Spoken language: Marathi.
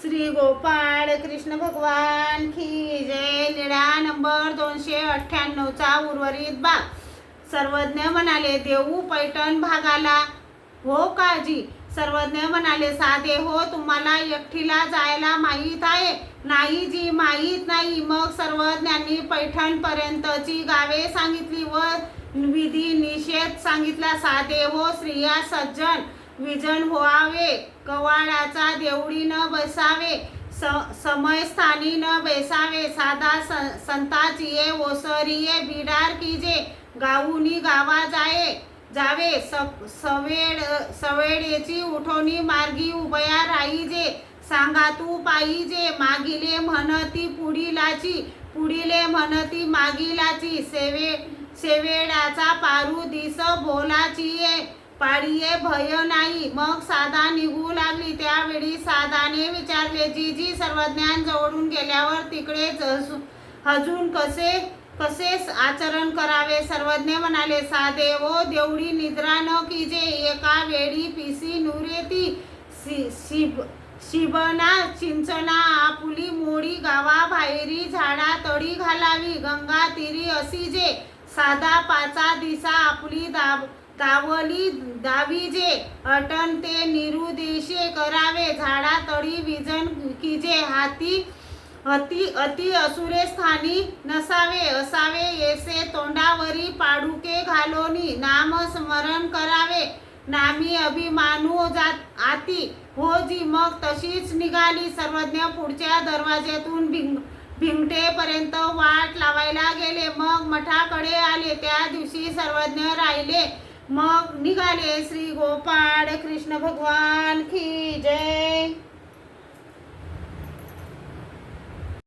श्री गोपाळ कृष्ण भगवान की जय. निळा नंबर 298चा उर्वरित भाग. सर्वज्ञ म्हणाले, देऊ पैठण भागाला हो काजी. सर्वज्ञ म्हणाले, साधे हो, तुम्हाला एकटीला जायला माहीत आहे? नाही जी, माहीत नाही. मग सर्वज्ञांनी पैठण पर्यंतची गावे सांगितली व विधी निषेध सांगितला. साधे हो, स्त्रिया सज्जन विजन व्हावे, कवाडाचा देवळी न बसावे, समय स्थानी न बेसावे, साधा संताचिये ओसरिये बिडार कीजे, गाऊनी गावा जावे, सवेळेची उठोनी मार्गी उभया राहीजे, सांगा तू पाहिजे, मागिले म्हणती पुढिले म्हणती मागिलाची, सेवेडाचा पारू दिस बोलाचिये, पाळीये भय नाही. मग साधा निघू लागली. त्यावेळी साधाने विचारले, जीजी सर्वज्ञान जवळून गेल्यावर तिकडे अजून कसे आचरण करावे? सर्वज्ञ म्हणाले, साधे ओ, देवडी निद्रा न कीजे, एका वेळी पिसी नुरेती, शिबना चिंचना आपुली मोडी, गावा बाहेरी झाडा तळी घालावी, गंगा तीरी असी जे, साधा पाचा दिसा आपली दावली दावीजे, अटन ते निरुदेशे करावे, झाडा तळी विजन कीजे, हाती अति असुरे स्थानी नसावे, असावे येसे तोंडावरी पाडुके घालोनी, नाम स्मरण करावे, नामी अभिमानू जात आती हो जी. मग तशीच निघाली. सर्वज्ञ पुढच्या दरवाज्यातून भिंगटेपर्यंत वाट लावायला गेले. मग मठाकडे आले. त्या दिवशी सर्वज्ञ राहिले. मग निघाले. श्री गोपाळ कृष्ण भगवान की जय.